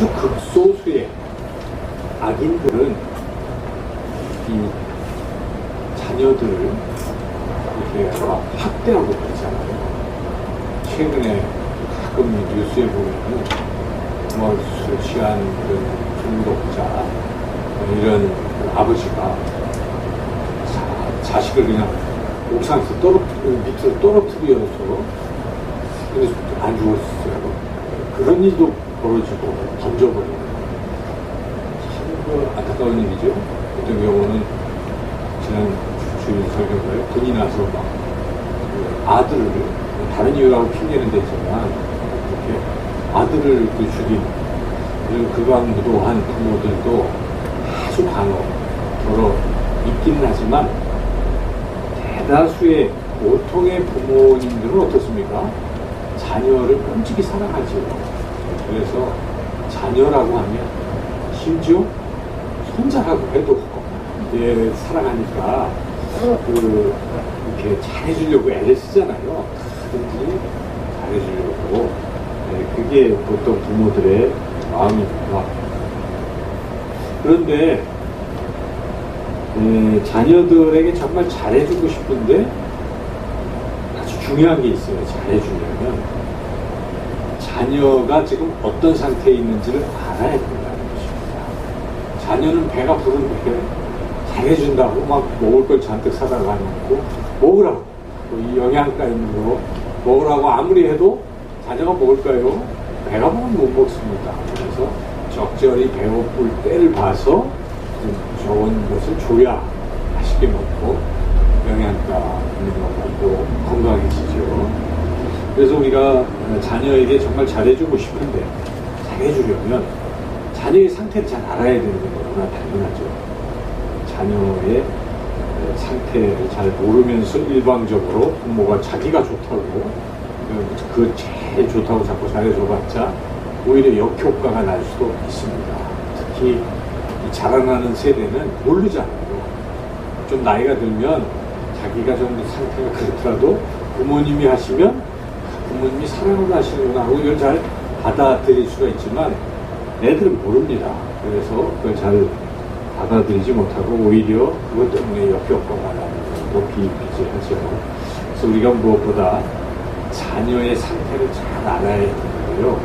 아주 극소수의 악인들은 이 자녀들을 이렇게 막 학대하고 그러잖아요. 최근에 가끔 뉴스에 보면은 뭐 술 취한 그런 중독자 이런 아버지가 자식을 그냥 옥상에서 밑으로 떨어뜨려서 그래서 안 죽었어요. 그런 일도 벌어지고 던져버리는 참 안타까운 일이죠. 어떤 경우는 지난 주일 설교가요. 분이 나서 막 아들을 다른 이유라고 핑계는 되지만 이렇게 아들을 죽인 이런 극악무도한 부모들도 아주 더러 있기는 하지만 대다수의 보통의 부모님들은 어떻습니까? 자녀를 끔찍이 사랑하죠. 그래서 자녀라고 하면 심지어 손자라고 해도 사랑하니까 이렇게 잘해주려고 애를 쓰잖아요. 뭐든지 잘해주려고. 그게 보통 부모들의 마음입니다. 그런데 자녀들에게 정말 잘해주고 싶은데 아주 중요한 게 있어요. 잘해주려면 자녀가 지금 어떤 상태에 있는지를 알아야 된다는 것입니다. 자녀는 배가 부른데 잘해준다고 막 먹을 걸 잔뜩 사다 놓고 먹으라고 이 영양가 있는 거 먹으라고 아무리 해도 자녀가 먹을까요? 배가 부르면 못 먹습니다. 그래서 적절히 배고플 때를 봐서 좋은 것을 줘야 맛있게 먹고 영양가 있는 거 먹고 건강해지죠. 그래서 우리가 자녀에게 정말 잘해주고 싶은데 잘해주려면 자녀의 상태를 잘 알아야 되는 게 너무나 당연하죠. 자녀의 상태를 잘 모르면서 일방적으로 부모가 자기가 좋다고 그 제일 좋다고 자꾸 잘해줘봤자 오히려 역효과가 날 수도 있습니다. 특히 이 자라나는 세대는 모르잖아요. 좀 나이가 들면 자기가 좀 상태가 그렇더라도 부모님이 하시면 부모님이 사랑을 하시는구나 하고 이걸 잘 받아들일 수가 있지만 애들은 모릅니다. 그래서 그걸 잘 받아들이지 못하고 오히려 그것 때문에 역효과가 나는 것도 비일비재하죠. 그래서 우리가 무엇보다 자녀의 상태를 잘 알아야 되는데요.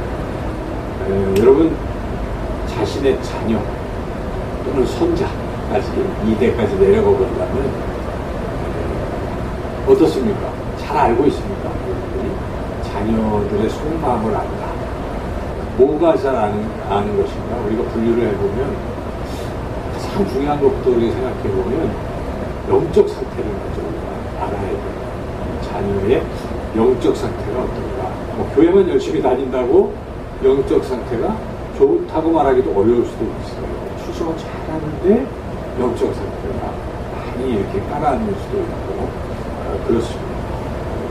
여러분 자신의 자녀 또는 손자까지 2대까지 내려가 본다면 어떻습니까? 잘 알고 있습니까? 자녀들의 속마음을 안다. 뭐가 잘 아는 것인가? 우리가 분류를 해보면 가장 중요한 것부터 우리가 생각해보면 영적 상태를 먼저 우리가 알아야 돼요. 자녀의 영적 상태가 어떤가? 교회만 열심히 다닌다고 영적 상태가 좋다고 말하기도 어려울 수도 있어요. 추석을 잘하는데 영적 상태가 많이 이렇게 깔아앉을 수도 있고 그렇습니다.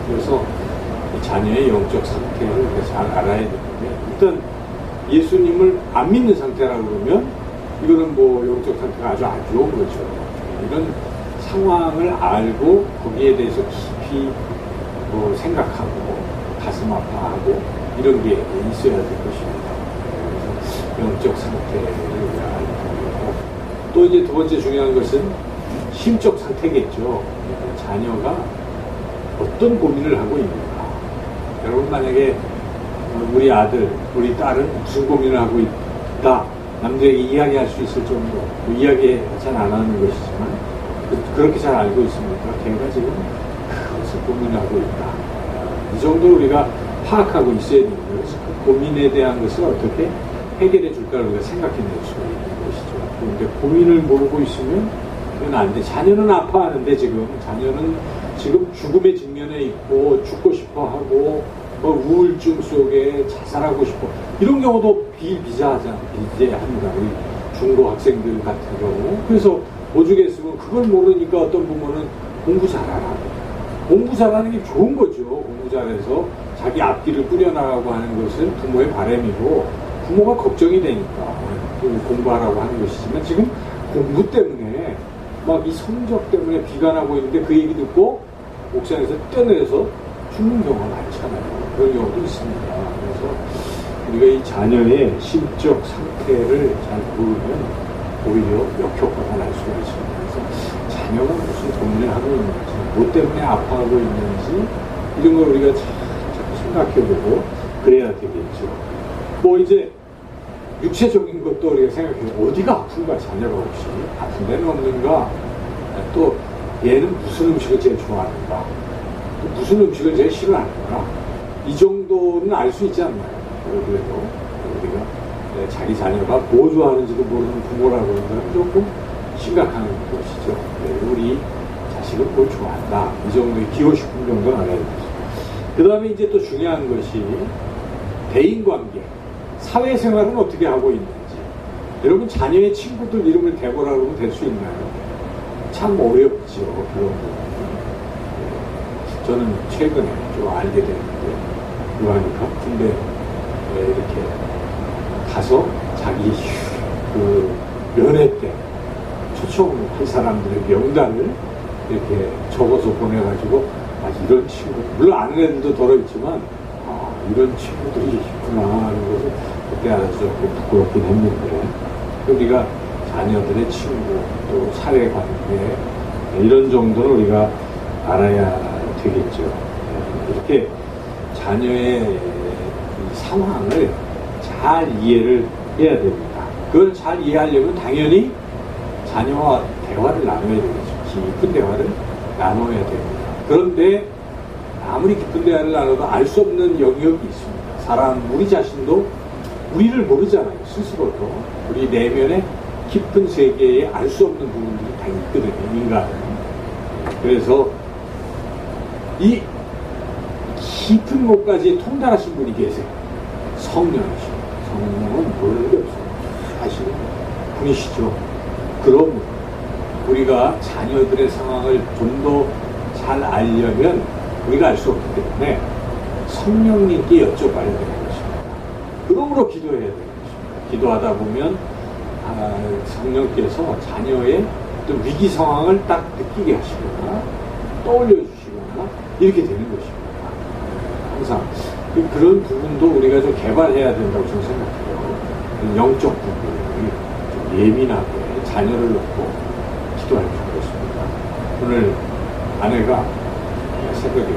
그래서 자녀의 영적 상태를 잘 알아야 되는데 일단 예수님을 안 믿는 상태라고 그러면 이거는 뭐 영적 상태가 아주 안 좋은 거죠. 이런 상황을 알고 거기에 대해서 깊이 생각하고 가슴 아파하고 이런 게 있어야 될 것입니다. 그래서 영적 상태를 알고 또 이제 두 번째 중요한 것은 심적 상태겠죠. 자녀가 어떤 고민을 하고 있는가. 여러분 만약에 우리 아들, 우리 딸은 무슨 고민을 하고 있다. 남들에게 이야기할 수 있을 정도. 이야기 잘 안 하는 것이지만 그렇게 잘 알고 있습니까? 걔가 지금 그것을 고민하고 있다. 이 정도로 우리가 파악하고 있어야 되는 거죠. 그 고민에 대한 것을 어떻게 해결해 줄까를 우리가 생각해낼 수가 있는 것이죠. 그런데 고민을 모르고 있으면 그건 안 돼. 자녀는 아파하는데 지금 죽음의 직면에 있고 죽고 싶어 하고 우울증 속에 자살하고 싶어 이런 경우도 비일비재합니다. 우리 중고 학생들 같은 경우. 그래서 오죽했으면 그걸 모르니까 어떤 부모는 공부 잘하라. 공부 잘하는 게 좋은 거죠. 공부 잘해서 자기 앞길을 꾸려나가고 하는 것은 부모의 바람이고 부모가 걱정이 되니까 공부하라고 하는 것이지만 지금 공부 때문에 막 이 성적 때문에 비관하고 있는데 그 얘기 듣고 옥상에서 뛰어내려서 죽는 경우가 많잖아요. 그런 경우도 있습니다. 그래서 우리가 이 자녀의 심적 상태를 잘 모르면 오히려 역효과가 날 수가 있습니다. 그래서 자녀가 무슨 고민을 하고 있는지, 뭐 때문에 아파하고 있는지, 이런 걸 우리가 자꾸 생각해보고 그래야 되겠죠. 뭐 이제 육체적인 것도 우리가 생각해요. 어디가 아픈가, 자녀가 혹시 아픈 데는 없는가, 또 얘는 무슨 음식을 제일 좋아하는가, 또 무슨 음식을 제일 싫어하는가, 이 정도는 알 수 있지 않나요? 그래도 우리가 자기 자녀가 뭐 좋아하는지도 모르는 부모라고 하는 건 조금 심각한 것이죠. 우리 자식은 뭘 좋아한다, 이 정도의 기호식품 정도는 알아야 됩니다. 그 다음에 이제 또 중요한 것이 대인관계, 사회생활은 어떻게 하고 있는지. 여러분 자녀의 친구들 이름을 대보라 그러면 될 수 있나요? 참 어렵죠. 그런 부분이. 저는 최근에 좀 알게 됐는데, 그러니까 군대 이렇게 가서 자기 그 면회 때 초청할 사람들의 명단을 이렇게 적어서 보내가지고, 아, 이런 친구, 물론 아는 애들도 덜어있지만, 아, 이런 친구들이 있구나 하는 것을 그때 알아서 조금 부끄럽긴 했는데, 우리가 자녀들의 친구, 또 사회관계, 이런 정도는 우리가 알아야 되겠죠. 이렇게 자녀의 상황을 잘 이해를 해야 됩니다. 그걸 잘 이해하려면 당연히 자녀와 대화를 나눠야 되겠죠. 깊은 대화를 나눠야 됩니다. 그런데 아무리 깊은 대화를 나눠도 알 수 없는 영역이 있습니다. 우리 자신도 우리를 모르잖아요. 스스로도. 우리 내면의 깊은 세계에 알 수 없는 부분들이 다 있거든요. 인간은. 그래서 이 깊은 곳까지 통달하신 분이 계세요. 성령이십니다. 성령은 모르는 게 없어요. 하시는 분이시죠. 그럼 우리가 자녀들의 상황을 좀 더 잘 알려면 우리가 알 수 없기 때문에 성령님께 여쭤봐야 되는 것입니다. 그러므로 기도해야 되는 것입니다. 기도하다 보면 성령께서 자녀의 어떤 위기 상황을 딱 느끼게 하시거나 떠올려 주시거나 이렇게 되는 것입니다. 항상 그런 부분도 우리가 좀 개발해야 된다고 저는 생각해요. 영적 부분이 좀 예민하게 자녀를 놓고 기도할 필요가 있습니다. 오늘 아내가 새벽에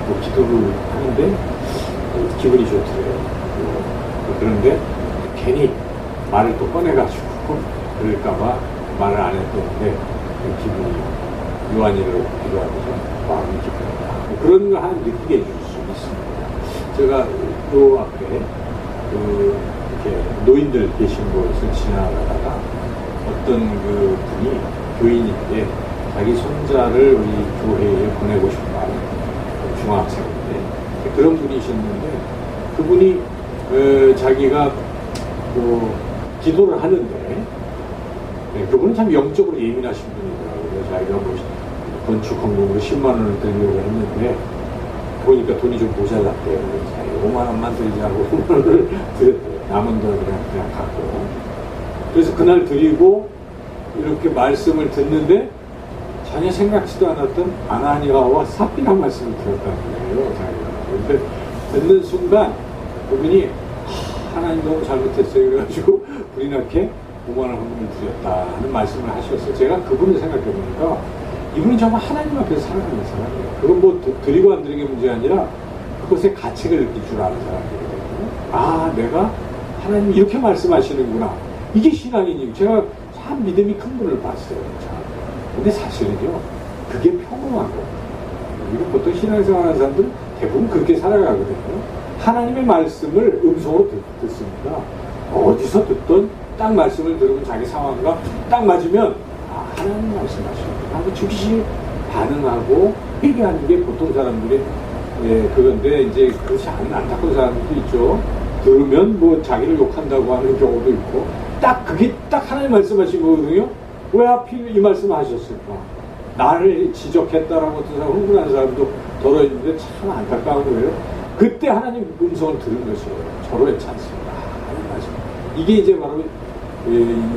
뭐 기도를 하는데 기분이 좋더래요. 그런데 괜히 말을 또 꺼내가지고 그럴까봐 말을 안 했던데 기분이 요한이를 기도하면서 마음이 기쁘다. 그런 거 하나 느끼게 해줄 수 있습니다. 제가 요 앞에 이렇게 노인들 계신 곳을 지나가다가 어떤 그 분이 교인인데 자기 손자를 우리 교회에 보내고 싶다. 중학생인데 그런 분이셨는데 그분이 자기가 기도를 하는데 그분은 참 영적으로 예민하신 분이더라고요. 자기가 뭐 건축 헌금으로 10만 원을 드리려고 했는데 보니까 돈이 좀 모자랐대요. 5만 원만 드리자고 5만 원을 드렸대요. 남은 돈을 그냥 갖고. 그래서 그날 드리고 이렇게 말씀을 듣는데 전혀 생각지도 않았던 아나니아와 삽비라 말씀을 들었다는 거예요. 자기가. 근데 듣는 순간 그분이 하나님 너무 잘못했어요. 그래가지고 불이 나게 5만 원 헌금을 드렸다는 말씀을 하셨어요. 제가 그분을 생각해보니까 이분이 정말 하나님 앞에서 살아가는 사람이에요. 그건 뭐 드리고 안 드리는 게 문제가 아니라 그것의 가치를 느낄 줄 아는 사람이거든요. 아, 내가 하나님 이렇게 말씀하시는구나. 이게 신앙이니. 제가 참 믿음이 큰 분을 봤어요. 참. 근데 사실은요, 그게 평범한 거예요. 이거 보통 신앙생활 하는 사람들은 대부분 그렇게 살아가거든요. 하나님의 말씀을 음성으로 듣습니다. 어디서 듣던 딱 말씀을 들으면 자기 상황과 딱 맞으면 하나님 말씀하시는구나 하고 즉시 반응하고 회개하는 게 보통 사람들의 그건데 이제 그렇지 않은 안타까운 사람들도 있죠. 들으면 뭐 자기를 욕한다고 하는 경우도 있고 그게 딱 하나님 말씀하신 거거든요. 왜 하필 이 말씀을 하셨을까? 나를 지적했다라고 어떤 사람 흥분하는 사람도 덜어 있는데 참 안타까운 거예요. 그때 하나님 음성을 들은 것이에요. 저로의 찬스입니다. 하나님 말씀. 이게 이제 바로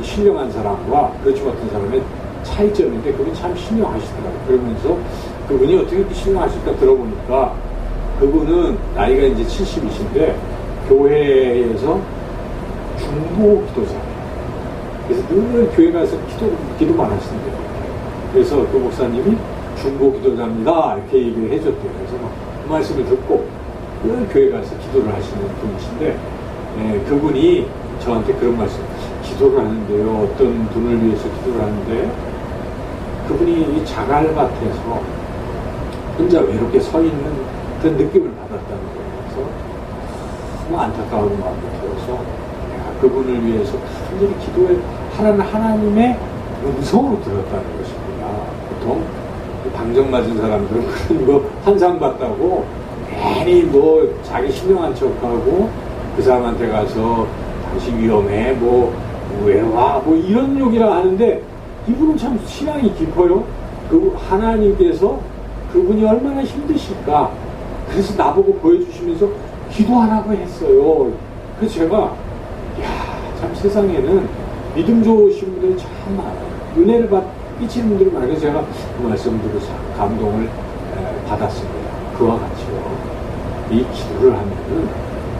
신령한 사람과 그렇지 못한 사람의 차이점인데 그분이 참 신령하시더라고요. 그러면서 그분이 어떻게 이렇게 신령하실까 들어보니까 그분은 나이가 이제 70이신데 교회에서 중보 기도잖아요. 그래서 늘 교회 가서 기도만 하시는데요. 그래서 그 목사님이 중보 기도자입니다. 이렇게 얘기를 해줬대요. 그래서 그 말씀을 듣고 늘 교회 가서 기도를 하시는 분이신데, 그분이 저한테 그런 말씀, 기도를 하는데요. 어떤 분을 위해서 기도를 하는데, 그분이 이 자갈밭에서 혼자 외롭게 서 있는 그런 느낌을 받았다는 거예요. 그래서 너무 안타까운 마음이 들어서 내가 그분을 위해서 간절히 기도해 하나님의 음성으로 들었다는 것입니다. 보통 방정 맞은 사람들은 그런 거 환상받다고 괜히 뭐 자기 신령한 척하고 그 사람한테 가서 당신 위험해, 뭐 왜 와, 뭐 이런 욕이라 하는데, 이분은 참 신앙이 깊어요. 그 하나님께서 그분이 얼마나 힘드실까. 그래서 나보고 보여주시면서 기도하라고 했어요. 그래서 제가 참 세상에는 믿음 좋으신 분들이 참 많아요. 은혜를 끼치는 분들이 많아요. 그래서 제가 그 말씀 들어서 감동을 받았습니다. 그와 같이요. 이 기도를 하면은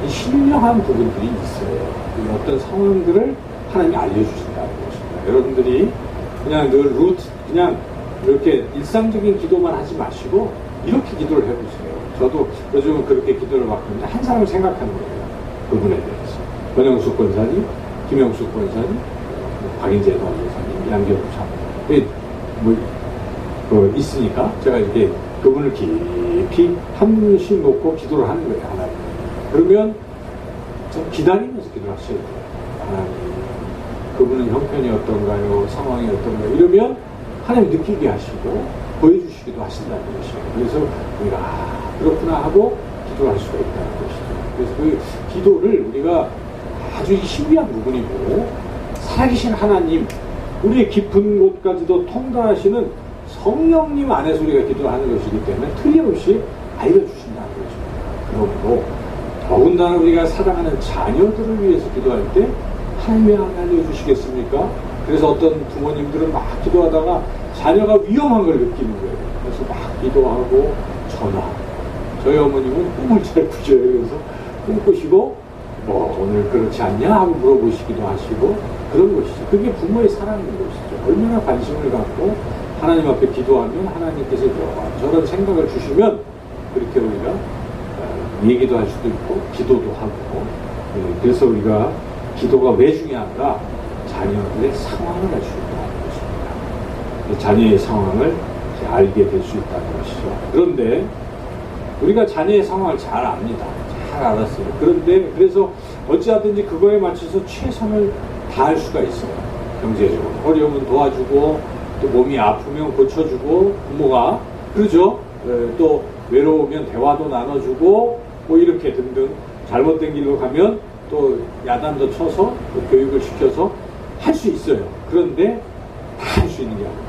이 신령한 부분들이 있어요. 어떤 상황들을 하나님이 알려주신다는 것입니다. 여러분들이 그냥 늘 그냥 이렇게 일상적인 기도만 하지 마시고 이렇게 기도를 해보세요. 저도 요즘은 그렇게 기도를 받는데 한 사람을 생각하는 거예요. 그분에 대해서. 권영숙 권사님, 김영숙 권사님, 박인재 권사님, 양경우 참. 있으니까 제가 이렇게 그분을 깊이 한 분씩 놓고 기도를 하는 거예요. 하나님. 그러면 좀 기다리면서 기도를 하셔야 돼요. 하나님. 그분은 형편이 어떤가요? 상황이 어떤가요? 이러면 하나님 느끼게 하시고 보여주시기도 하신다는 것이에요. 그래서 우리가 그렇구나 하고 기도를 할 수가 있다는 것이죠. 그래서 그 기도를 우리가 아주 신비한 부분이고, 살아계신 하나님, 우리의 깊은 곳까지도 통달하시는 성령님 안에서 우리가 기도하는 것이기 때문에 틀림없이 알려주신다는 것입니다. 그러므로 더군다나 우리가 사랑하는 자녀들을 위해서 기도할 때 하나님 왜 안 알려주시겠습니까? 그래서 어떤 부모님들은 막 기도하다가 자녀가 위험한 걸 느끼는 거예요. 그래서 막 기도하고 전화. 저희 어머님은 꿈을 잘 꾸셔요. 그래서 꿈 꾸시고 뭐 오늘 그렇지 않냐 하고 물어보시기도 하시고 그런 것이죠. 그게 부모의 사랑인 것이죠. 얼마나 관심을 갖고 하나님 앞에 기도하면 하나님께서 저런 생각을 주시면 그렇게 우리가 얘기도 할 수도 있고 기도도 하고. 그래서 우리가 기도가 왜 중요한가? 자녀들의 상황을 알 수 있다는 것입니다. 자녀의 상황을 알게 될 수 있다는 것이죠. 그런데 우리가 자녀의 상황을 잘 압니다. 잘 알았어요. 그런데 그래서 어찌하든지 그거에 맞춰서 최선을 다할 수가 있어요. 경제적으로 어려우면 도와주고 또 몸이 아프면 고쳐주고 부모가 그러죠. 또 외로우면 대화도 나눠주고 뭐 이렇게 등등 잘못된 길로 가면 또 야단도 쳐서 또 교육을 시켜서 할 수 있어요. 그런데 다 할 수 있는 게 아닙니다.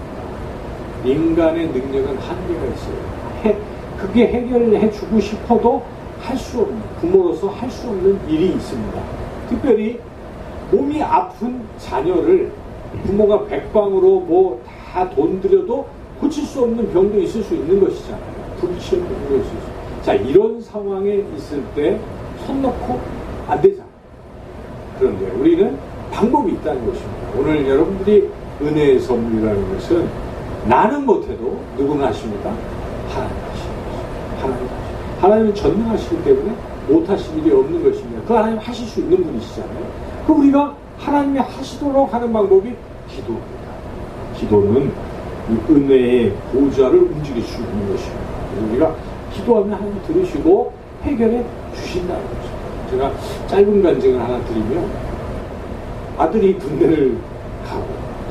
인간의 능력은 한계가 있어요. 그게 해결해 주고 싶어도 할 수 없는, 부모로서 할 수 없는 일이 있습니다. 특별히 몸이 아픈 자녀를 부모가 백방으로 뭐 다 돈 들여도 고칠 수 없는 병도 있을 수 있는 것이잖아요. 불치병도 있을 수 있어요. 자, 이런 상황에 있을 때 손 놓고 안 되잖아요. 그런데 우리는 방법이 있다는 것입니다. 오늘 여러분들이 은혜의 선물이라는 것은 나는 못해도 누구는 하십니까? 하나님 하시는 것입니다. 하나님 하시는. 하나님은 전능하시기 때문에 못하실 일이 없는 것입니다. 그 하나님 하실 수 있는 분이시잖아요. 그럼 우리가 하나님이 하시도록 하는 방법이 기도입니다. 기도는 이 은혜의 보좌를 움직일 수 있는 것입니다. 그래서 우리가 기도하면 하나님 들으시고 해결해 주신다는 거죠. 제가 짧은 간증을 하나 드리면, 아들이 군대를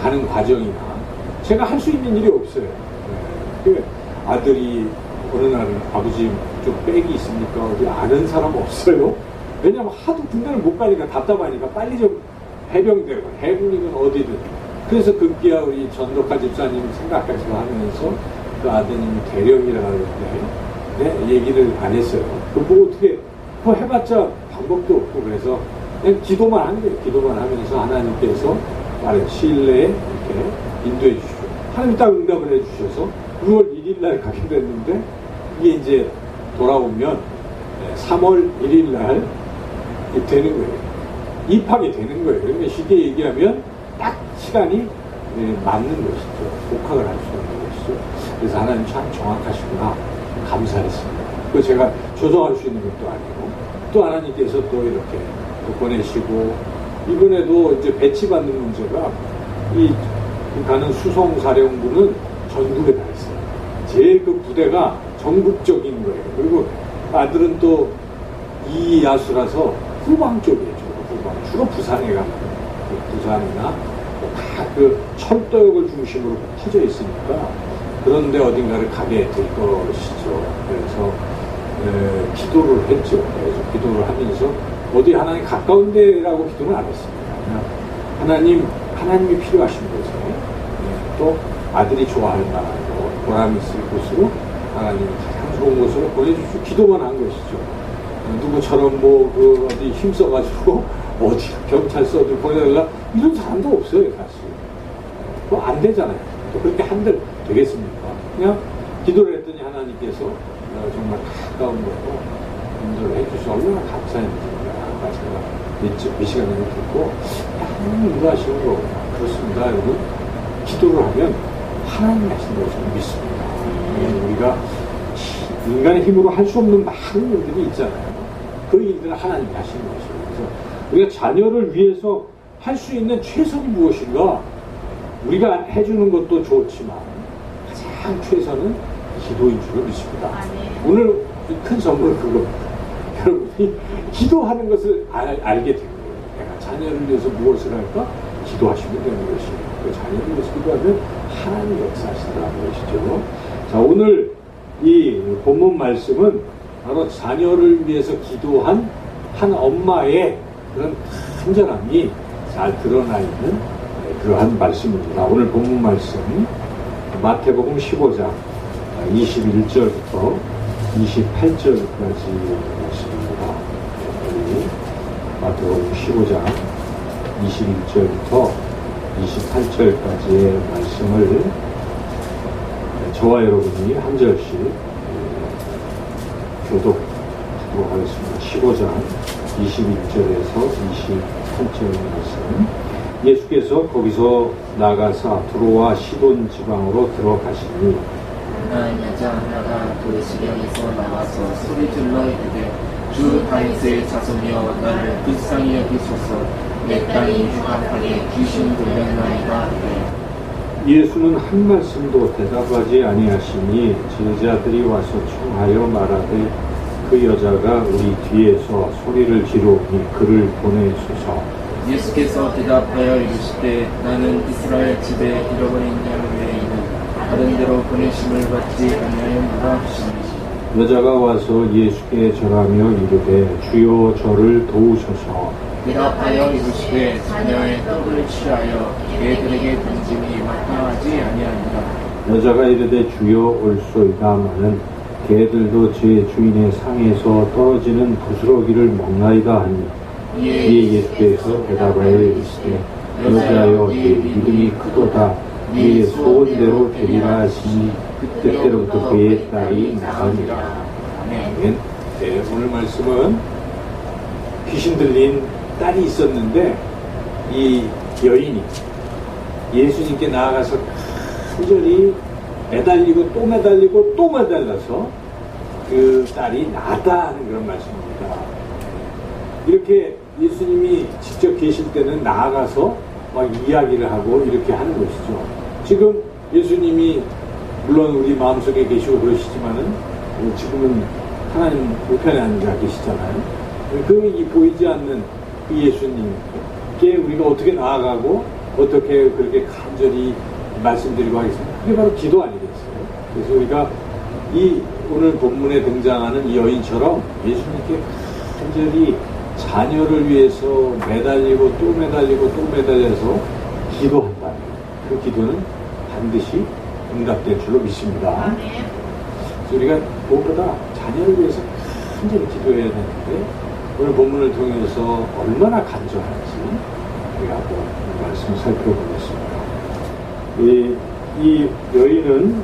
가는 과정이나 제가 할 수 있는 일이 없어요. 아들이 어느 날 아버지 좀 백이 있습니까? 어디 아는 사람 없어요? 왜냐면 하도 군대를 못 가니까 답답하니까 빨리 좀 해병대고 해군이건 어디든. 그래서 급기야 우리 전덕화 집사님 생각하시고 하면서 그 아드님이 대령이라고 하는데 얘기를 안 했어요. 그거 보고 어떻게 그거 해봤자 방법도 없고 그래서 그냥 기도만 한 거예요. 기도만 하면서 하나님께서 말해 시일 내에 이렇게 인도해 주시죠. 하나님이 딱 응답을 해 주셔서 6월 1일 날 가게 됐는데 이게 이제 돌아오면 3월 1일 날 되는 거예요. 입학이 되는 거예요. 그러니까 쉽게 얘기하면 딱 시간이 맞는 것이죠. 복학을 할 수 있는 것이죠. 그래서 하나님 참 정확하시구나 감사했습니다. 그 제가 조정할 수 있는 것도 아니고 또 하나님께서 또 이렇게 또 보내시고 이번에도 이제 배치받는 문제가 이 가는 수송사령부는 전국에 다 있어요. 제일 그 부대가 전국적인 거예요. 그리고 아들은 또 이야수라서 후방 쪽이에요. 후방. 주로 부산에 가는 부산이나 다 그 철도역을 중심으로 퍼져 있으니까 그런데 어딘가를 가게 될 것이죠. 그래서 기도를 했죠. 그래서 기도를 하면서 어디 하나님 가까운 데라고 기도는 안 했습니다. 그냥 하나님이 필요하신 곳에 또 아들이 좋아할 만한 곳, 보람이 있을 곳으로 하나님이 가장 좋은 곳으로 보내주시고 기도만 한 것이죠. 누구처럼 어디 힘써가지고 어디 경찰서 어디 보내달라 이런 사람도 없어요, 사실. 그거 안 되잖아요. 또 그렇게 한들 되겠습니까? 그냥 기도를 했더니 하나님께서 정말 가까운 곳으로 인도를 해주셔서 얼마나 감사했는지가 제가 이 시간에 듣고 하나님 인도하시는 거구나. 그렇습니다. 여러분. 기도를 하면 하나님 하신 것을 믿습니다. 우리가 인간의 힘으로 할 수 없는 많은 일들이 있잖아요. 그 일들은 하나님이 하시는 것이에요. 그래서 우리가 자녀를 위해서 할 수 있는 최선이 무엇인가? 우리가 해주는 것도 좋지만 가장 최선은 기도인 줄을 믿습니다. 오늘 큰 선물은 그겁니다. 여러분이 기도하는 것을 알게 된 거예요. 내가 자녀를 위해서 무엇을 할까? 기도하시면 되는 것이에요. 그 자녀를 위해서 기도하면 하나님 역사하신다는 것이죠. 자, 오늘 이 본문 말씀은 바로 자녀를 위해서 기도한 한 엄마의 그런 간절함이 잘 드러나 있는 그러한 말씀입니다. 오늘 본문 말씀 마태복음 15장 21절부터 28절까지 말씀입니다. 마태복음 15장 21절부터 28절까지의 말씀을 저와 여러분이 한 절씩 교독하도록 하겠습니다. 15장 21절에서 28절 말씀. 예수께서 거기서 나가사 두로와 시돈 지방으로 들어가시니 여자 하나가 도시경에서 나와서 소리질러 이르되 주 다윗의 자손이여 나를 불쌍히 여기소서 내 딸이 흉악하게 귀신 들렸나이다. 예수는 한 말씀도 대답하지 아니하시니 제자들이 와서 청하여 말하되 그 여자가 우리 뒤에서 소리를 지르니 그를 보내소서. 예수께서 대답하여 이르시되 나는 이스라엘 집에 잃어버린 양 외에는 다른 데로 보내심을 받지 아니하였노라 하시니 여자가 와서 예수께 절하며 이르되 주여 저를 도우소서. 대답하여 이르시되 자녀의 떡을 취하여 개들에게 던짐이 마땅하지 아니하니라. 여자가 이르되 주여 올소이다마는 개들도 제 주인의 상에서 떨어지는 부스러기를 먹나이다 하니 이에 예수께서 대답하여 이르시되 여자여 네 믿음이 크도다 네 소원대로 되리라 하시니 그때로부터 그의 딸이 나으니라. 아멘. 네, 오늘 말씀은 귀신 들린 딸이 있었는데 이 여인이 예수님께 나아가서 간절히 매달리고 또 매달리고 또 매달려서 그 딸이 나다 하는 그런 말씀입니다. 이렇게 예수님이 직접 계실 때는 나아가서 막 이야기를 하고 이렇게 하는 것이죠. 지금 예수님이 물론 우리 마음속에 계시고 그러시지만은 지금은 하나님 우편에 앉아 계시잖아요. 그 보이지 않는 그 예수님께 우리가 어떻게 나아가고 어떻게 그렇게 간절히 말씀드리고 하겠습니까? 그게 바로 기도 아니겠어요? 그래서 우리가 이 오늘 본문에 등장하는 이 여인처럼 예수님께 간절히 자녀를 위해서 매달리고 또 매달리고 또 매달려서 기도한다면 그 기도는 반드시 응답될 줄로 믿습니다. 그래서 우리가 무엇보다 자녀를 위해서 간절히 기도해야 되는데 오늘 본문을 통해서 얼마나 간절한지 우리가 한번 말씀을 살펴보겠습니다. 이 여인은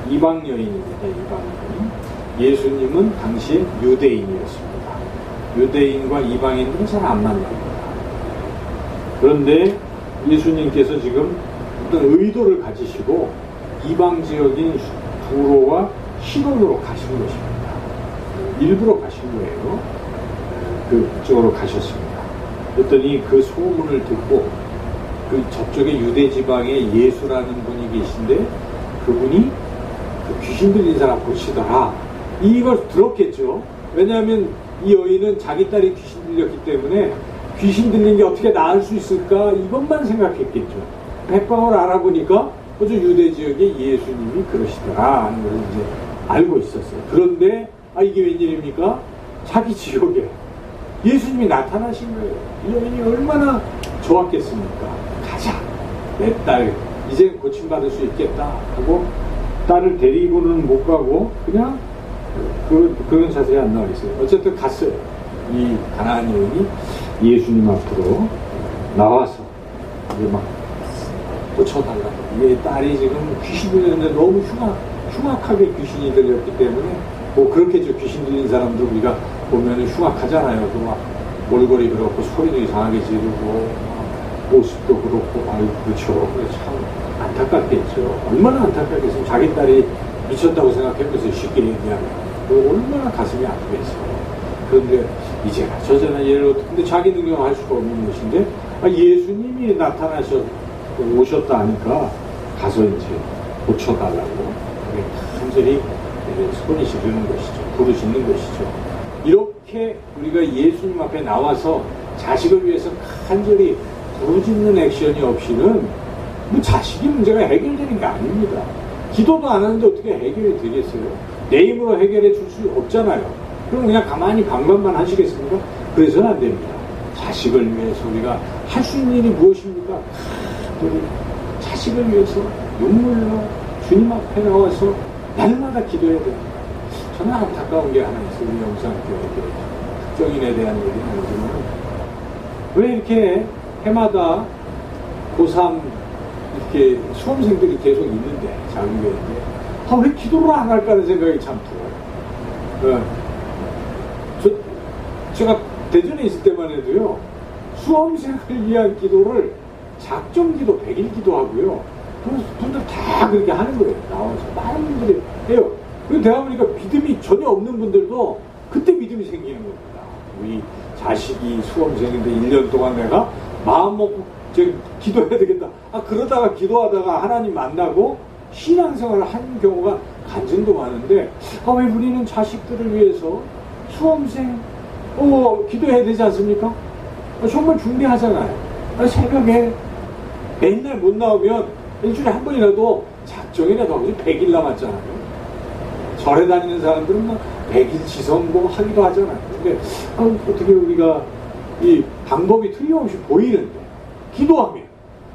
이방 여인입니다. 이방 여인. 예수님은 당시 유대인이었습니다. 유대인과 이방인들은 잘 안 만납니다. 그런데 예수님께서 지금 어떤 의도를 가지시고 이방 지역인 두로와 시돈으로 가신 것입니다. 일부러 가신 거예요. 그쪽으로 가셨습니다. 그랬더니 그 소문을 듣고 그 저쪽에 유대 지방에 예수라는 분이 계신데 그분이 그 귀신 들린 사람 고치더라. 이걸 들었겠죠. 왜냐하면 이 여인은 자기 딸이 귀신 들렸기 때문에 귀신 들린 게 어떻게 나을 수 있을까 이것만 생각했겠죠. 백방을 알아보니까 어저 유대 지역에 예수님이 그러시더라 하는 걸 이제 알고 있었어요. 그런데 이게 웬일입니까? 자기 지역에 예수님이 나타나신 거예요. 이 여인이 얼마나 좋았겠습니까? 가자, 내 딸 이제 고침받을 수 있겠다 하고 딸을 데리고는 못 가고 그냥 그런 자세히 안 나와 있어요. 어쨌든 갔어요. 이 가나안 여인이 예수님 앞으로 나와서 이제 막 고쳐달라고. 이 딸이 지금 귀신 들렸는데 너무 흉악하게 귀신이 들렸기 때문에 뭐 그렇게 귀신 들린 사람들 우리가 보면은 흉악하잖아요. 그 막 몰골이 그렇고 소리도 이상하게 지르고 모습도 그렇고 그렇죠. 참 안타깝겠죠. 얼마나 안타깝겠어요. 자기 딸이 미쳤다고 생각해보세요. 쉽게 얘기하면 얼마나 가슴이 아프겠어요. 그런데 이제가 저제나 예를 근데 자기 능력을 할 수가 없는 것인데 예수님이 오셨다 하니까 가서 이제 고쳐달라고 간절히 소리 지르는 것이죠. 부르짖는 것이죠. 이렇게 우리가 예수님 앞에 나와서 자식을 위해서 간절히 부르짖는 액션이 없이는 뭐 자식이 문제가 해결되는 게 아닙니다. 기도도 안 하는데 어떻게 해결이 되겠어요? 내 힘으로 해결해 줄 수 없잖아요. 그럼 그냥 가만히 방관만 하시겠습니까? 그래서는 안 됩니다. 자식을 위해서 우리가 할 수 있는 일이 무엇입니까? 우리 자식을 위해서 눈물로 주님 앞에 나와서 날마다 기도해야 됩니다. 저는 안타까운 게 하나 있어요. 우리 영상교회 특정인에 대한 얘기는 아니지만 왜 이렇게 해마다 고3 이렇게 수험생들이 계속 있는데 자기교회인데 왜 기도를 안 할까라는 생각이 참 들어요. 제가 대전에 있을 때만 해도요 수험생을 위한 기도를 작정기도 100일 기도하고요 분들 다 그렇게 하는 거예요. 나와서 많은 분들이 해요. 그리고 내가 보니까 믿음이 전혀 없는 분들도 그때 믿음이 생기는 겁니다. 우리 자식이 수험생인데 1년 동안 내가 마음 먹고 기도해야 되겠다. 그러다가 기도하다가 하나님 만나고 신앙생활을 한 경우가 간증도 많은데 왜 우리는 자식들을 위해서 수험생 기도해야 되지 않습니까? 정말 중대하잖아요. 새벽에 맨날 못 나오면 일주일에 한 번이라도 작정이라도 하고 100일 남았잖아요. 절에 다니는 사람들은 막 100일 지성 뭐 하기도 하잖아요. 근데 어떻게 우리가 이 방법이 틀림없이 보이는데 기도하면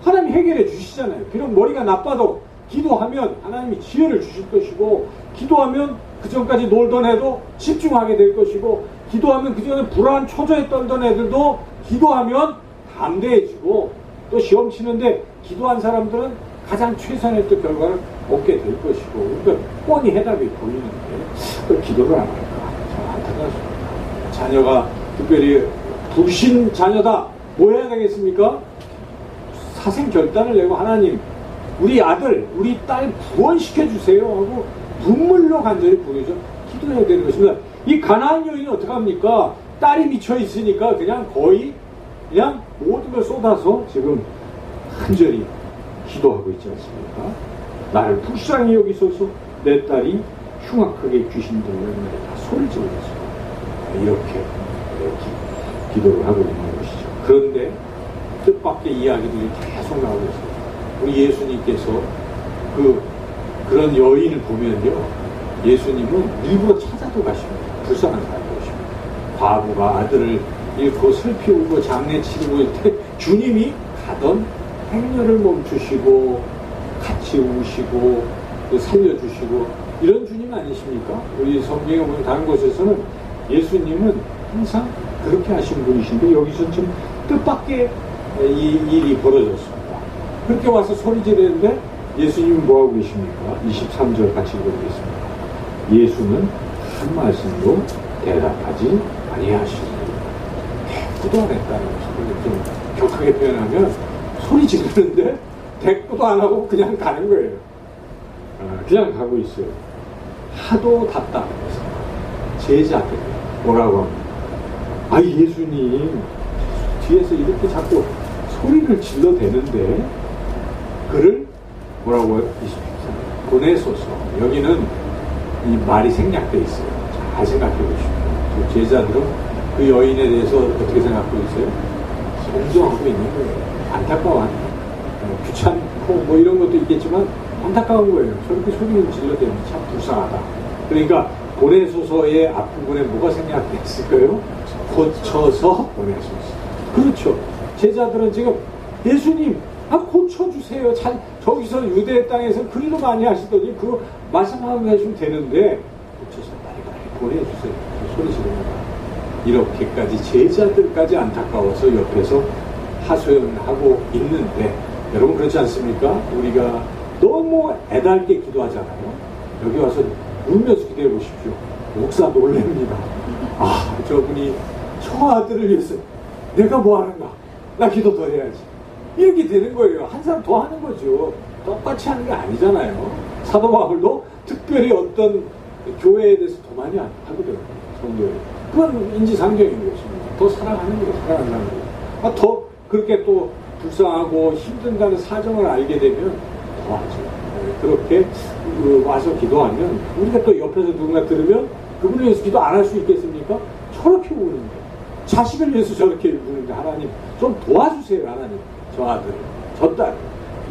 하나님이 해결해 주시잖아요. 비록 머리가 나빠도 기도하면 하나님이 지혜를 주실 것이고 기도하면 그 전까지 놀던 애도 집중하게 될 것이고 기도하면 그 전에 불안 초조에 떨던 애들도 기도하면 담대해지고 또 시험 치는데 기도한 사람들은 가장 최선의 또 결과를 얻게 될 것이고 그러니까 뻔히 해답이 보이는데 또 기도를 안 할까 참 안타깝습니다. 자녀가 특별히 불신 자녀다 뭐 해야 되겠습니까? 사생 결단을 내고 하나님 우리 아들 우리 딸 구원시켜 주세요 하고 눈물로 간절히 부르죠. 기도해야 되는 것입니다. 이 가나안 여인은 어떻게 합니까? 딸이 미쳐 있으니까 그냥 거의 그냥 모든 걸 쏟아서 지금 간절히 기도하고 있지 않습니까? 나를 불쌍히 여기소서 내 딸이 흉악하게 귀신 들렸는데 소리 질렀어. 이렇게 기도를 하고 있는 것이죠. 그런데 뜻밖의 이야기들이 계속 나오고 있어요. 우리 예수님께서 그런 여인을 보면요 예수님은 일부러 찾아도 가십니다. 불쌍한 사람이 오십니다. 과부가 아들을 잃고 슬피 울고 장례 치르고 있을 때 주님이 가던 행렬을 멈추시고 같이 우시고 또 살려주시고 이런 주님 아니십니까? 우리 성경에 보면 다른 곳에서는 예수님은 항상 그렇게 하신 분이신데 여기서 좀 뜻밖의 이 일이 벌어졌습니다. 그렇게 와서 소리 지르는데 예수님은 뭐하고 계십니까? 23절 같이 읽어보겠습니다. 예수는 한 말씀도 대답하지 아니하시니 대꾸도 안 했다는 것을 좀 격하게 표현하면 소리 지르는데 대꾸도 안 하고 그냥 가는 거예요. 그냥 가고 있어요. 하도 답답해서 제자들 뭐라고 합니다. 아, 예수님 뒤에서 이렇게 자꾸 소리를 질러대는데 그를 뭐라고 23절 보내소서. 여기는 이 말이 생략되어 있어요. 잘 생각해 보십시오. 제자들은 그 여인에 대해서 어떻게 생각하고 있어요? 성정하고 있는 거예요. 안타까워하는 거예요. 귀찮고 뭐 이런 것도 있겠지만 안타까운 거예요. 저렇게 소리를 질러대면 참 불쌍하다. 그러니까 보내소서의 앞부분에 뭐가 생략됐을까요? 고쳐서 보내소서. 그렇죠. 제자들은 지금 예수님 고쳐주세요. 저기서 유대 땅에서 그리도 많이 하시더니 그거 말씀하면 해주면 되는데 고쳐서 빨리 보내주세요. 소리 지릅니다. 이렇게까지 제자들까지 안타까워서 옆에서 하소연하고 있는데 여러분 그렇지 않습니까? 우리가 너무 애달게 기도하잖아요. 여기 와서 울면서 기도해 보십시오. 목사 놀랍니다. 아, 저분이 저 아들을 위해서 내가 뭐 하는가? 나 기도 더 해야지. 이렇게 되는 거예요. 한 사람 더 하는 거죠. 똑같이 하는 게 아니잖아요. 사도 바울도 특별히 어떤 교회에 대해서 더 많이 하거든요. 성도에. 그건 인지상정인 것입니다. 더 사랑하는 거예요. 사랑한다는 거예요. 더 그렇게 또 불쌍하고 힘든다는 사정을 알게 되면 더 하죠. 그렇게 와서 기도하면 우리가 또 옆에서 누군가 들으면 그분을 위해서 기도 안 할 수 있겠습니까? 저렇게 우는데 자식을 위해서 저렇게 우는데 하나님 좀 도와주세요. 하나님 저 아들 저 딸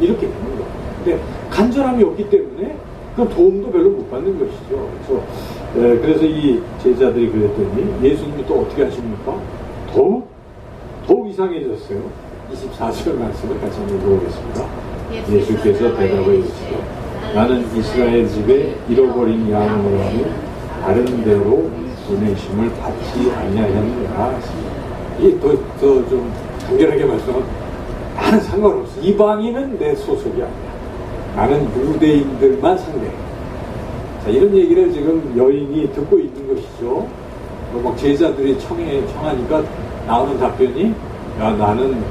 이렇게 되는 거예요. 근데 간절함이 없기 때문에 그 도움도 별로 못 받는 것이죠. 그래서 이 제자들이 그랬더니 예수님이 또 어떻게 하십니까? 더욱 이상해졌어요. 24절 말씀을 같이 한번 읽어보겠습니다. 예수께서 대답하여 이르시되 나는 이스라엘 집에 잃어버린 양으로 하는 다른 데로 보내심을 받지 아니하였느냐. 이게 더 좀 간결하게 말씀하면 나는 상관없어. 이방인은 내 소속이 아니야. 나는 유대인들만 상대해. 자, 이런 얘기를 지금 여인이 듣고 있는 것이죠. 막 제자들이 청하니까 나오는 답변이 야, 나는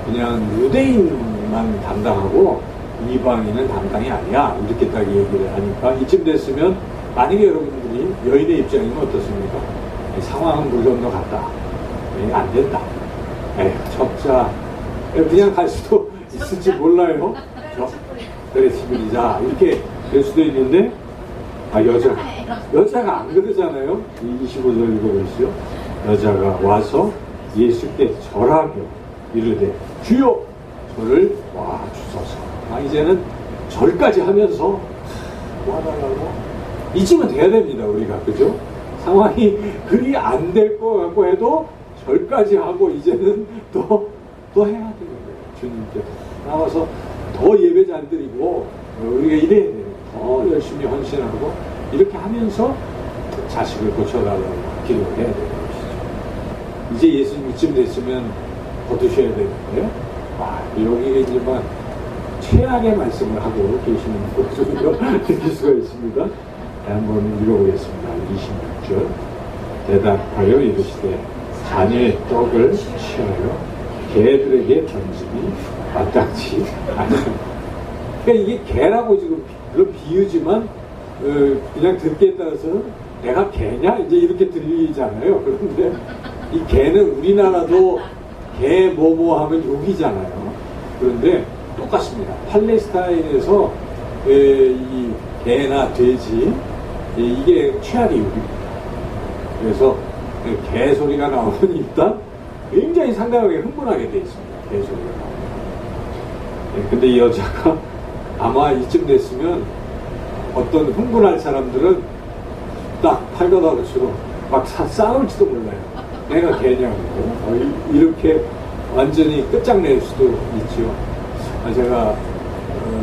그냥 유대인만 담당하고 이방인은 담당이 아니야. 이렇게 딱 얘기를 하니까 이쯤 됐으면 만약에 여러분들이 여인의 입장이면 어떻습니까? 상황은 물 건너 갔다. 안 된다. 에휴, 적자. 그냥 갈 수도 있을지 몰라요. 그래, 시민이자. 이렇게 될 수도 있는데, 여자가 안 그러잖아요. 25절 읽어보시죠. 여자가 와서 예수께 절하며 이르되 주여 저를 와 주소서. 이제는 절까지 하면서 와달라고 이쯤은 돼야 됩니다. 우리가 그죠? 상황이 그리 안 될 것 같고 해도 절까지 하고 이제는 또 해야 되는 거예요. 주님께 나와서 더 예배 잘 드리고 우리가 이래야 돼요. 더 열심히 헌신하고 이렇게 하면서 자식을 고쳐달라고 기도를 해야 되는 것이죠. 이제 예수님 이쯤 됐으면 거두셔야 되는데 여기 이제 막 최악의 말씀을 하고 계시는 모습을 느낄 수가 있습니다. 한번 읽어보겠습니다. 26절 대답하여 이르시되 자녀의 떡을 취하여 개들에게 던지니 마땅치 않아요. 그러니까 이게 개라고 지금 그런 비유지만 그냥 듣기에 따라서는 내가 개냐? 이제 이렇게 들리잖아요. 그런데 이 개는 우리나라도 개 뭐뭐 하면 욕이잖아요. 그런데 똑같습니다. 팔레스타인에서 이 개나 돼지 이게 최악의 욕입니다. 그래서 개 소리가 나오면 일단 굉장히 상당하게 흥분하게 돼 있습니다. 개 소리가 나오면. 근데 이 여자가 아마 이쯤 됐으면 어떤 흥분할 사람들은 딱 팔가닥으로 막 싸울지도 몰라요. 내가 개냐고 이렇게 완전히 끝장낼 수도 있죠. 제가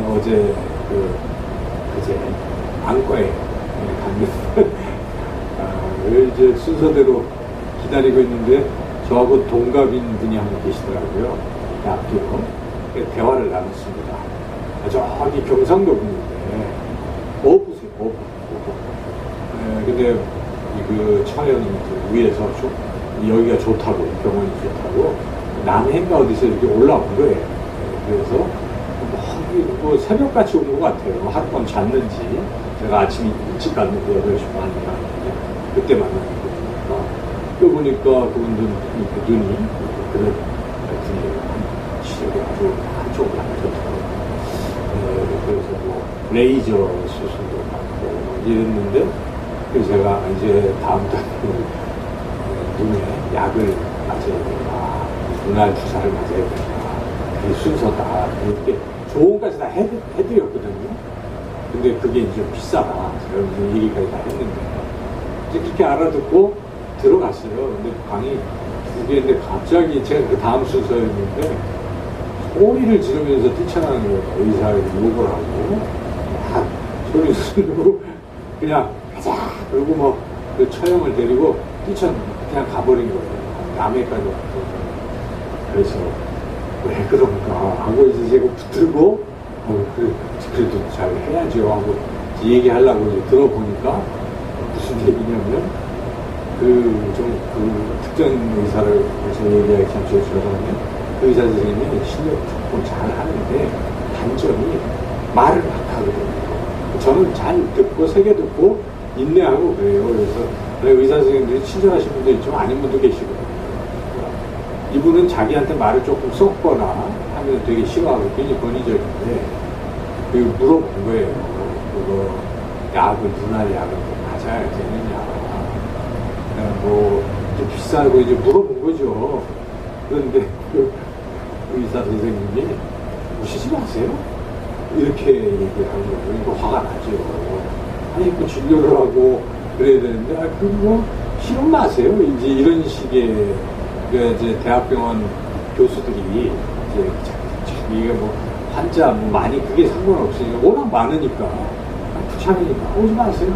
어제 그제 안과에 갔는데 이제 순서대로 기다리고 있는데 저하고 동갑인 분이 한 분 계시더라고요. 앞뒤로 대화를 나눴습니다. 저기 경상도 분인데 어부세요. 어부. 근데 그 처연이 위에서 쭉 여기가 좋다고, 병원이 좋다고, 남해인가 어디서 이렇게 올라온 거예요. 그래서 뭐 새벽같이 온 것 같아요. 하룻밤 잤는지. 제가 아침 일찍 갔는데 8시 반이나 그때 만났는데 보니까 그분들 눈이 그런 분이에요. 시력이 아주 한쪽으로 안 좋더라고요. 그래서 뭐 레이저 수술도 받고 이랬는데 그래서 제가 이제 다음 달에 눈에 약을 맞아야 된다. 눈알 주사를 맞아야 된다. 그게 순서다. 이렇게 조언까지 다 해드렸거든요. 근데 그게 이제 비싸다. 제가 무슨 얘기까지 다 했는데 이제 그렇게 알아듣고 들어갔어요. 근데 방이 2개인데 갑자기 제가 그 다음 순서였는데 소리를 지르면서 뛰쳐나가는 거예요. 의사를 욕을 하고 막 소리 지르고 그냥 가자 그리고 뭐 그 처형을 데리고 그냥 가버린 거예요. 남해까지 왔고 그래서 왜 그런가 하고 이제 제가 붙들고 그래도 잘 해야죠 하고 얘기하려고 이제 들어보니까 무슨 얘기냐면 그 특정 의사를 제가 얘기하기 참 죄송한데 그 의사 선생님이 실력 조금 잘 하는데 단점이 말을 막 하거든요. 저는 잘 듣고 새겨 듣고 인내하고 그래요. 그래서 의사 선생님들이 친절하신 분도 있지만 아닌 분도 계시거든요. 이분은 자기한테 말을 조금 섞거나 하면 되게 싫어하고 굉장히 권위적인데 물어본 거예요. 그거 약을 눈알 약을 맞아야 되느냐. 뭐 좀 비싸고 이제 물어본 거죠. 그런데 그 의사 선생님이 무시지 마세요. 이렇게 얘기를 하는 거예요. 이거 화가 나죠. 아니 그 진료를 하고 그래야 되는데 그거 실험 마세요. 이제 이런 식의 이제 대학병원 교수들이 이제 이게 뭐 환자 뭐 많이 그게 상관없으니까 워낙 많으니까 귀찮으니까 오지 마세요.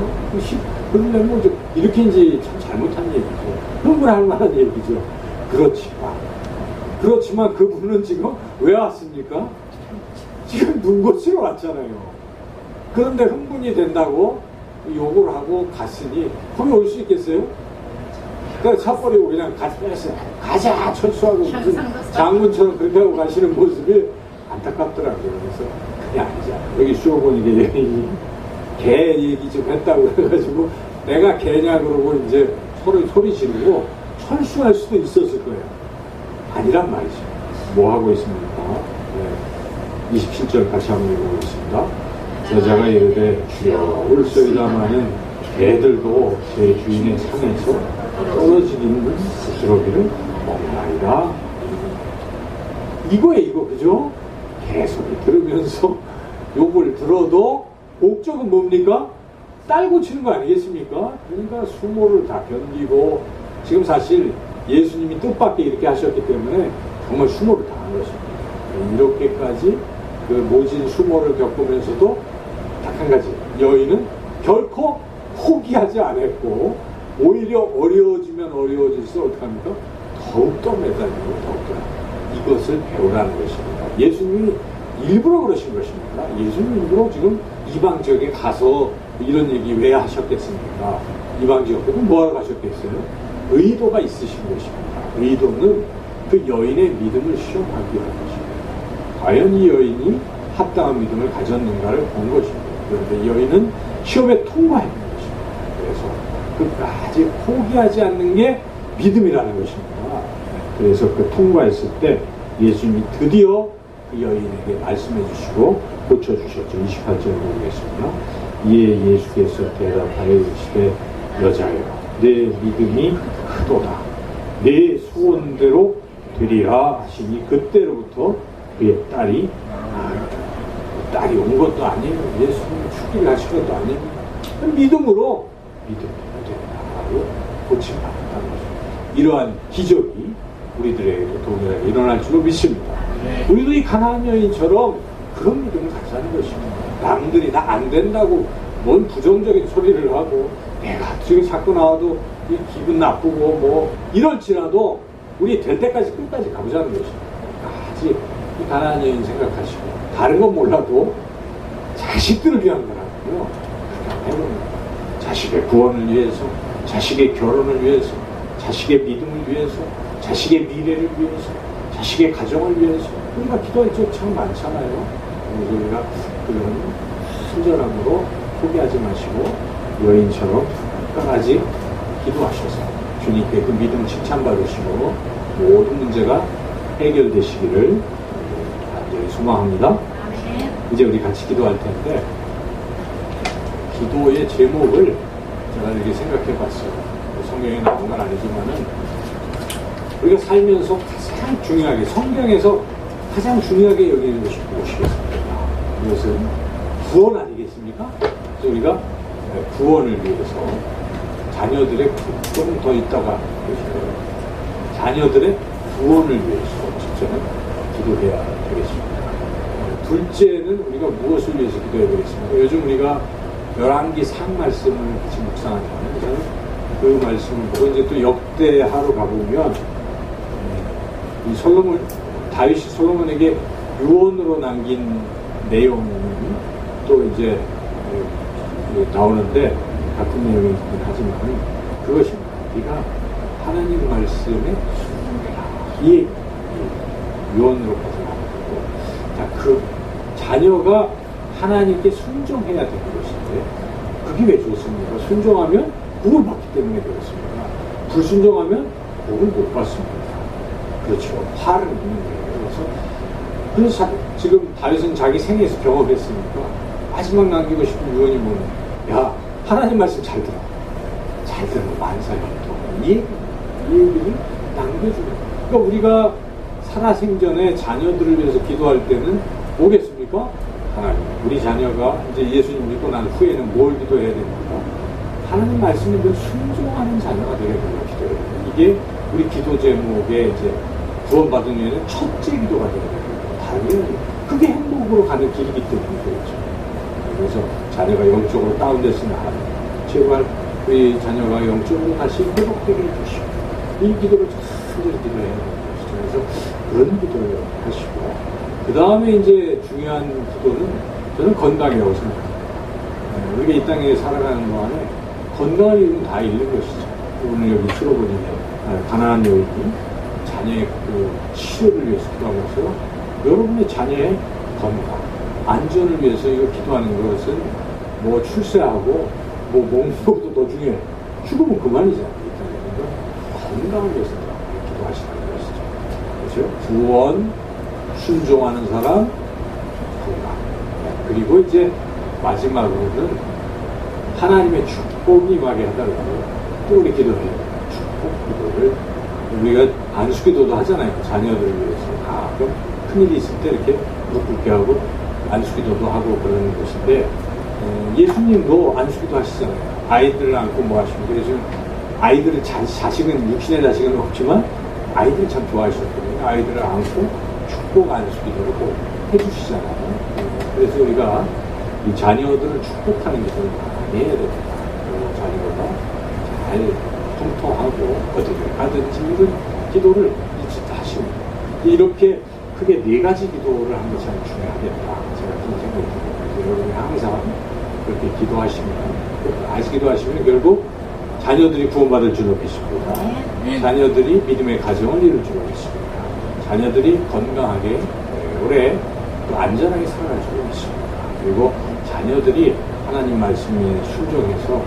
그러려면 뭐 이렇게 이제 참 잘못한 얘기죠. 흥분할 만한 얘기죠. 그렇지만 그분은 지금 왜 왔습니까? 지금 눈 고치러 왔잖아요. 그런데 흥분이 된다고 욕을 하고 갔으니 거기 올 수 있겠어요? 그러니까 차 버리고 그냥 가자 철수하고 무슨 장군처럼 그렇게 하고 가시는 모습이 안타깝더라고요. 그래서 그게 아니잖아. 여기 쇼보니게 개 얘기 좀 했다고 해가지고 내가 개냐 그러고 이제 서로 소리 지르고 철수할 수도 있었을 거예요. 아니란 말이죠. 뭐 하고 있습니까? 네. 27절 같이 한번 읽어보겠습니다. 여자가 이르되 주여 올소이다마는 개들도 제 주인의 상에서 떨어지기는 부스러기를 먹나이다. 이거 그죠? 계속 들으면서 욕을 들어도 목적은 뭡니까? 딸 고치는 거 아니겠습니까? 그러니까 수모를 다 견디고 지금 사실 예수님이 뜻밖의 이렇게 하셨기 때문에 정말 수모를 다 한 것입니다. 이렇게까지 그 모진 수모를 겪으면서도 딱 한 가지 여인은 결코 포기하지 않았고 오히려 어려워지면 어려워질수록 어떡합니까? 더욱더 매달리고 더욱더 이것을 배우라는 것입니다. 예수님이 일부러 그러신 것입니다. 예수님이 일부러 지금 이방 지역에 가서 이런 얘기 왜 하셨겠습니까? 이방 지역에 뭐하러 가셨겠어요? 의도가 있으신 것입니다. 의도는 그 여인의 믿음을 시험하기 위한 것입니다. 과연 이 여인이 합당한 믿음을 가졌는가를 본 것입니다. 그런데 이 여인은 시험에 통과했는 것입니다. 그래서 끝까지 포기하지 않는 게 믿음이라는 것입니다. 그래서 그 통과했을 때 예수님이 드디어 그 여인에게 말씀해 주시고 고쳐주셨죠. 28절 보겠습니다. 이에 예수께서 대답하여 이르시되 여자여 내 믿음이 크도다. 내 소원대로 되리라 하시니 그때로부터 그의 딸이 딸이 온 것도 아니에요. 예수님 죽기를 하신 것도 아니에요. 믿음으로 된다고 고침받았다는 거죠. 이러한 기적이 우리들에게도 동일하게 일어날 줄로 믿습니다. 우리도 이 가나안 여인처럼 그런 믿음을 가지는 것입니다. 남들이 나 안 된다고 뭔 부정적인 소리를 하고 내가 지금 자꾸 나와도 이 기분 나쁘고 뭐 이럴지라도 우리 될 때까지 끝까지 가보자는 것입니다. 끝까지 이 가나안 여인 생각하시고 다른 건 몰라도 자식들을 위한 거라고요. 자식의 구원을 위해서, 자식의 결혼을 위해서, 자식의 믿음을 위해서, 자식의 미래를 위해서, 자식의 가정을 위해서 우리가 기도할 적 참 많잖아요. 그래서 우리가 그런 친절함으로 포기하지 마시고 여인처럼 끝까지 기도하셔서 주님께 그 믿음 칭찬받으시고 모든 문제가 해결되시기를 간절히 소망합니다. 이제 우리 같이 기도할 텐데 기도의 제목을 제가 이렇게 생각해 봤어요. 성경에 나온 건 아니지만은 우리가 살면서 가장 중요하게 성경에서 가장 중요하게 여기는 것이 무엇이겠습니까? 이것은 구원 아니겠습니까? 그래서 우리가 구원을 위해서 자녀들의 조금 더 있다가 보시면 자녀들의 구원을 위해서 첫째는 기도해야 되겠습니다. 둘째는 우리가 무엇을 위해서 기도해야 되겠습니까? 요즘 우리가 열왕기 상 말씀을 같이 묵상하잖아요. 저는 그 말씀을 보고 이제 또 역대하러 가보면 이 다윗이 솔로몬에게 유언으로 남긴 내용이 또 이제 나오는데 같은 내용이긴 하지만 그것입니다. 네가 하나님 말씀에 순종해라. 이 유언으로까지 나오고 자, 그 자녀가 하나님께 순종해야 되는 것인데 그게 왜 좋습니까? 순종하면 복을 받기 때문에 그렇습니다. 불순종하면 복을 못 받습니다. 그렇죠. 화를 입는 거예요. 그래서 지금 다윗은 자기 생애에서 경험했으니까 마지막 남기고 싶은 유언이 뭐냐? 야, 하나님 말씀 잘 들어. 잘 들어. 만사형통. 이 얘기를 남겨주는 거예요. 그러니까 우리가 살아생전에 자녀들을 위해서 기도할 때는 뭐겠습니까? 하나님, 우리 자녀가 이제 예수님 믿고 난 후에는 뭘 기도해야 됩니까? 하나님 말씀에 늘 순종하는 자녀가 되게 기도해야 돼요. 이게 우리 기도 제목에 이제 구원받은 후에는 첫째 기도가 되어야 됩니다. 다른 그게 행복으로 가는 길이기 때문에 그렇죠. 그래서 자녀가 영적으로 다운됐으면 하는 제발 우리 자녀가 영적으로 다시 회복되게 해주시고 이 기도를 잘 기도해야 됩니다. 그래서 그런 기도를 하시고 그 다음에 이제 중요한 기도는 저는 건강이라고 생각합니다. 우리가 이 땅에 살아가는 동안에 건강을 잃으면 다 잃는 것이죠. 오늘 여기 들어보니 가난한 여인이 자녀의 그 치료를 위해서 기도하고 있어요. 여러분의 자녀의 건강, 안전을 위해서 이거 기도하는 것은 뭐 출세하고 뭐 먹는 것도 더 중요해. 죽으면 그만이잖아요. 건강을 위해서 기도하시는 것이죠. 그렇죠? 구원, 순종하는 사람, 건강. 그리고 이제 마지막으로는 하나님의 축복이 임하게 하더라도 또 우리 기도해요. 축복 기도를 우리가 안수기도도 하잖아요. 자녀들을 위해서 가끔 큰일이 있을 때 이렇게 무릎 꿇게 하고 안수기도도 하고 그러는 것인데 예수님도 안수기도 하시잖아요. 아이들을 안고 뭐 하십니까? 요즘 아이들을 자식은 육신의 자식은 없지만 아이들을 참 좋아하셨거든요. 아이들을 안고 축복 안수기도를 꼭 해주시잖아요. 그래서 우리가 이 자녀들을 축복하는 것을 많이 해야 됩니다. 그리고 자녀가 잘 통통하고 어떻게 하든지 이런 기도를 일찍 하십니다. 이렇게 크게 네 가지 기도를 하는 것이 참 중요하겠다. 제가 그런 생각이 듭니다. 여러분이 항상 그렇게 기도하시면, 아직 기도하시면 결국 자녀들이 구원받을 줄로 믿습니다. 자녀들이 믿음의 가정을 이룰 줄로 믿습니다. 자녀들이 건강하게 오래 또 안전하게 살아갈 줄로 믿습니다. 그리고 자녀들이 하나님 말씀에 순종해서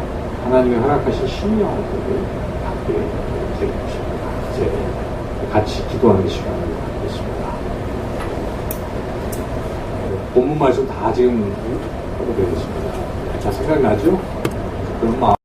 하나님이 허락하신 신령함들을 받게 될 것입니다. 이제 같이 기도하는 시간을 갖겠습니다. 본문 말씀 다 지금 하고 되겠습니다. 자, 생각나죠? 그런 마음.